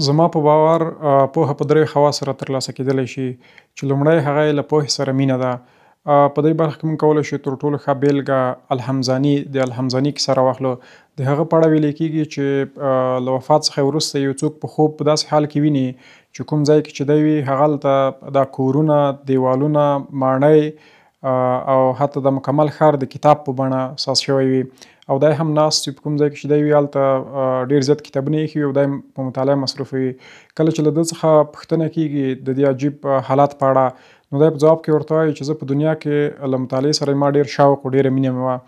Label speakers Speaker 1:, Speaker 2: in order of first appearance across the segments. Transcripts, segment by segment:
Speaker 1: زما په باور پوهه په دریو خواصو سره ترلاسه کیدلی شي چې لومړی هغه یې له پوهې سره مینه ده. په دې برخه کې موږ کولی شو تر ټولو ښه بېلګه الحمزاني د الحمزاني کیسه راواخلو. د هغه په اړه ویل کېږي چې له وفات څخه وروسته یو څوک په خوب په داسې حال کې ویني چې کوم ځای کې چې دی وي هغه هلته دا کورونه، دیوالونه، ماڼۍ او حتی د مکمل ښار د کتاب په بڼه ساز شوی وي او دی هم ناست وي په کوم ځای کې چې دی وي هلته ډېر زیات کتابونه ایښي وي او دی په مطالعه مصروف وي. کله چې له ده څخه پوښتنه کېږي د دې عجیب حالات په اړه نو دی په ځواب کې ورته وایي چې زه په دنیا کې له مطالعې سره ما ډېر شوق و ډېره مینه مې وه.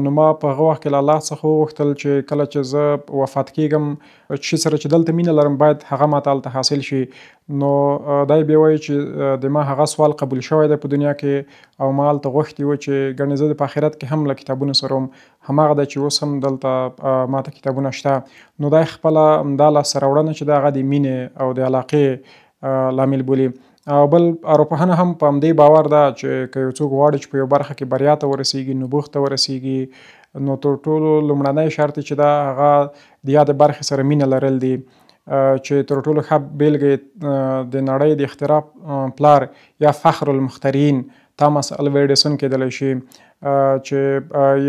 Speaker 1: نو ما په هغه وخت کې له الله څخه وغوښتل چې کله چې زه وفات کېږم شي سره چې دلته مینه لرم باید هغه ماته هلته حاصل شي. نو دی بیا وایي چې د ما هغه سوال قبول شوی دی په دنیا کې او ما هلته غوښتي وو چې ګنې زه په آخرت کې هم له کتابونو سره وم، هماغه ده چې اوس هم دلته ماته کتابونه شته. نو دی خپله همدا لاسته راوړنه چې ده هغه د مینې او د علاقې لامل بولي. او بل ارواپوهنه هم په همدې باور ده چې که یو څوک غواړي چې په یو برخه کې بریا ته ورسیږي، نبوغ ته ورسیږي، نو تر ټولو لومړنی شرط چې ده هغه د یادې برخې سره مینه لرل دي. چې تر ټولو ښه بېلګه د نړۍ د اختراع پلار یا فخر المخترعین تاماس الوا ایډیسن کیدلی شي چې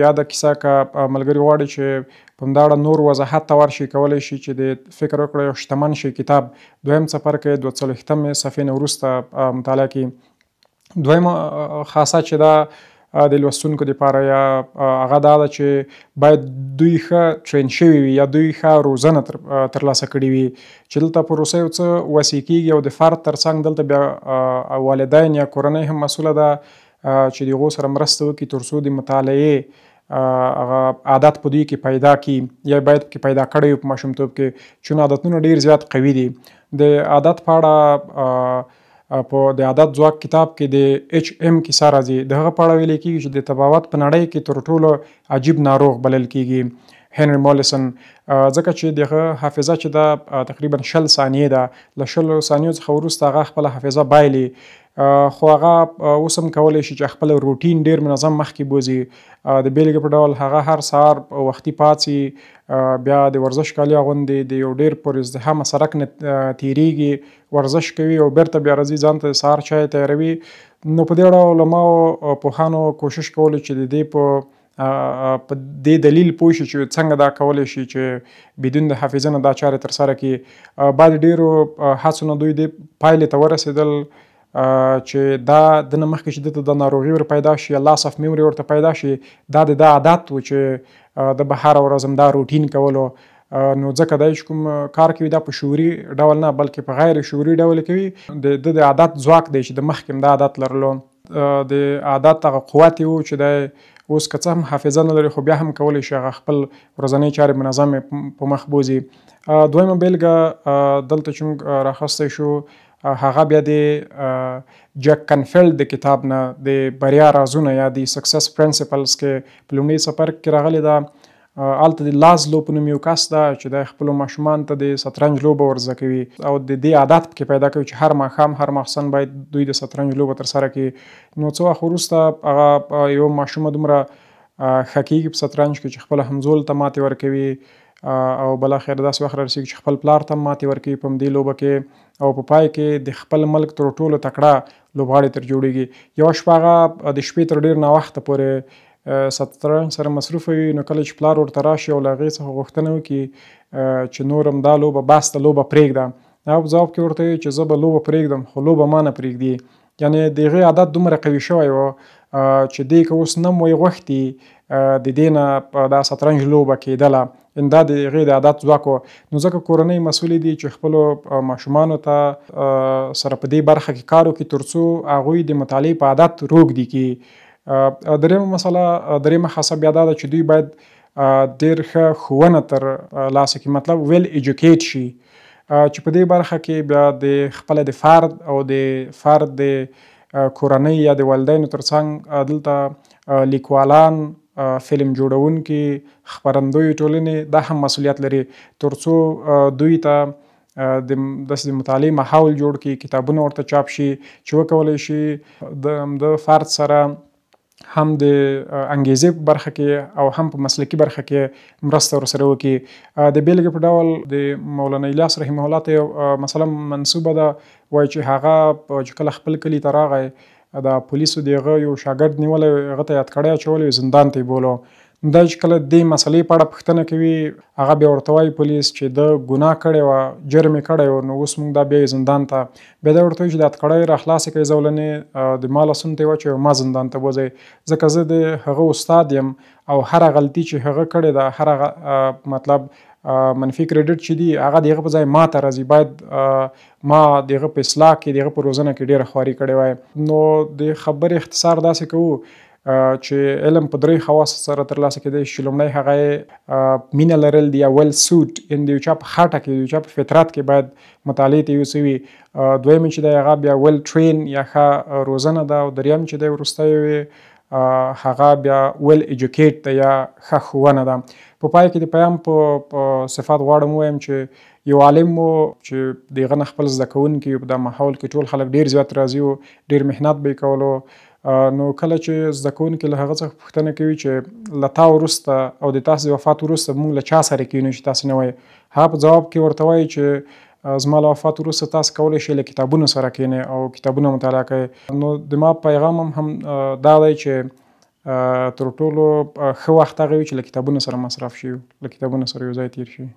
Speaker 1: یاده کیسه که ملګري غواړي چې په همدا اړه نور وضاحت ته ورشي کولی شي چې د فکر وکړی او شتمن شي کتاب دویم څپرکی 42 صفحې نه وروسته مطالعه کړي. دویمه خاصه چې دا د لوستونکو دپاره یا هغه دا ده چې باید دوی ښه ټرین شوي وي یا دوی ښه روزنه ترلاسه کړې وي چې دلته په روسیو څه وصیې کېږي او د فرد ترڅنګ دلته بیا والدین یا کورنۍ هم مسؤله ده چې د هغو سره مرسته وکړي تر څو د مطالعې هغه عادت په دوی کې پیدا کړي یا باید پکې پیدا کړی وي په ماشومتوب کې چون عادتونه ډېر زیات قوي دي. د عادت په اړه په د عادت ځواک کتاب کې د ایچ ام کیسه راځي. د هغه په اړه ویل کېږي چې د طباوت په نړۍ کې تر ټولو عجیب ناروغ بلل کېږي هنري مولسن، ځکه چې دغه حافظه چې ده تقریبا 20 ثانیې ده، له 20 ثانیو څخه وروسته هغه خپله حافظه بایلي خو هغه اوس هم کولی شي چې خپل روټین ډېر منظم مخکې بوځي. د بېلګې په ډول هغه هر سهار وختي پاڅي، بیا د ورزش کالي اغوندي، د یو ډېر پر ازدحامه سړک نه تېرېږي، ورزش کوي او بیرته بیا راځي ځان ته د سهار چای تیاروي. نو په دې اړه علماو پوهانو کوشش کولی چې د دې په دې دلیل پوه شي چې څنګه دا کولی شي چې بدون د حافظه نه دا چارې ترسره کړي. بعد ډېرو هڅو نه دوی دې پایلې ته ورسېدل چې دا دنه مخکې چې دته د ناروغي ور پیدا شي یا لاس اف میموري ورته پیدا شي دا د ده عادت و چې د به هره ورځ همدا روټین کولو. نو ځکه دی چې کوم کار کوي دا په شعوري ډول نه بلکې په غیر شعوري ډول کوي. د عادت ځواک دی چې د مخکې هم دا عادت لرلو. د عادت هغه قوت یې و چې دی اوس که څه هم حافظه نه لري خو بیا هم کولی شي هغه خپل ورځنۍ چارې منظم په مخ بوځي. دویمه بېلګه دلته چې موږ راخستی شو هغه بیا د جک کنفیلډ د کتاب نه د بریا رازونه یا د سکسس پرنسپلز کې په لومړي څپرکي کې راغلی ده. هلته د لازلو په نوم یو کس ده چې د خپلو ماشومانو ته د شطرنج لوبه ور زده کوي او د دې عادت پکې پیدا کوي چې هر ماښام هر ماخوستن باید دوی د شطرنج لوبه ترسره کړي. نو څه وخت وروسته هغه یو ماشومه دومره ښه کېږي په شطرنج کې چې خپله همزول ته ماتې ورکوي او بالاخره داسې وخت رارسېږي چې خپل پلار ته ماتې ورکوي په همدې لوبه کې او په پای کې د خپل ملک تر ټولو تکړه لوبغاړی تر جوړېږي. یوه شپه هغه د شپې تر ډېر ناوخته پورې شطرنج سره مصروفه وي. نو کله چې پلار ورته راشي او له هغې څخه غوښتنه وکړي چې نور هم دا لوبه بس ته لوبه پرېږده، هغه په ځواب کې ورته وایي چې زه به لوبه پرېږدم خو لوبه ما نه پرېږدي. یعنې د هغې عادت دومره قوي شوی و چې دی که اوس نه م وی غوښتي د دې نه دا شطرنج لوبه کېدله. دا د هغې د عادت ځواک و. نو ځکه کورنۍ مسؤلې دي چې خپلو ماشومانو ته سره په دې برخه کې کار وکړي تر څو هغوی د مطالعې په عادت روږدي کړي. درېیمه مسله درېیمه خاصه بیا دا ده چې دوی باید ډېر ښه ښوونه تر لاسه کړي، مطلب ویل ایجوکیټ شي چې په دې برخه کې بیا د خپله د فرد او د فرد د کورنۍ یا د والدینو ترڅنګ دلته لیکوالان، فلم جوړونکي، خپرندوی ټولنې دا هم مسؤلیت لري تر څو دوی ته د داسې مطالعې ماحول جوړ کړي، کتابونه ورته چاپ شي چې وکولی شي د فرد سره هم د انګیزې په برخه کې او هم په مسلکي برخه کې مرسته ورسره وکړي. د بیلګې په ډول د مولانا الیاس رحمه الله ته یو مثلا منسوبه ده، وایي چې هغه چې کله خپل کلي ته راغی د پولیسو د هغه یو شاګرد نیولی، هغه ته یې هتکړۍ اچولی، زندان ته یې بولو. دا چې کله دې مسلې په اړه پوښتنه کوي، هغه بیا ورته وایي پولیس چې ده ګناه کړې وه، جرم یې کړی و، نو اوس موږ دا بیایو زندان ته. بیا دا ورته وایي چې دا هتکړۍ را خلاصې کړئ زولنې، د ما لاسونو ته یې واچوئ او ما زندان ته بوځئ، ځکه زه د هغه استاد یم او هره غلطي چې هغه کړې ده، هره مطلب منفي کریډټ چې دي هغه د هغه په ځای ما ته راځي. باید ما د هغه په اصلاح کې، د هغه په روزنه کې ډېره خواري کړې وای. نو د خبرې اختصار داسې کوو چې علم په درې خواصو سره ترلاسه کېدی شي. لومړی هغه یې مینه لرل دي یا ویل سوټ، یعنې د یو چا په خټه کې، د یو چا په فطرت کې باید مطالعې ته یوسه وي. دویم چې دی هغه بیا ویل ټرین یا ښه روزنه ده. او دریم چې دی وروستی هغه بیا ویل ایجوکیټ ده یا ښه ښوونه ده. په پای کې د پیام په صفات غواړم ووایم چې یو عالم و چې د هغه نه خپل زده کوونکي په دا ماحول کې ټول خلک ډېر زیات راضي وو، ډېر محنت به یې کولو. نو کله چې زده کوونکي له هغه څخه پوښتنه کوي چې له تا وروسته او د تاسې د وفات وروسته موږ له چا سره کینو چې تاسې نه وایي، هغه په ځواب کې ورته وایي چې زما له وفات وروسته تاسې کولی شئ له کتابونو سره کینئ او کتابونه مطالعه کوئ. نو د ما پیغام هم دا دی چې تر ټولو ښه وخت هغه وي چې له کتابونو سره مصرف شي، له کتابونو سره یو ځای تیر شي.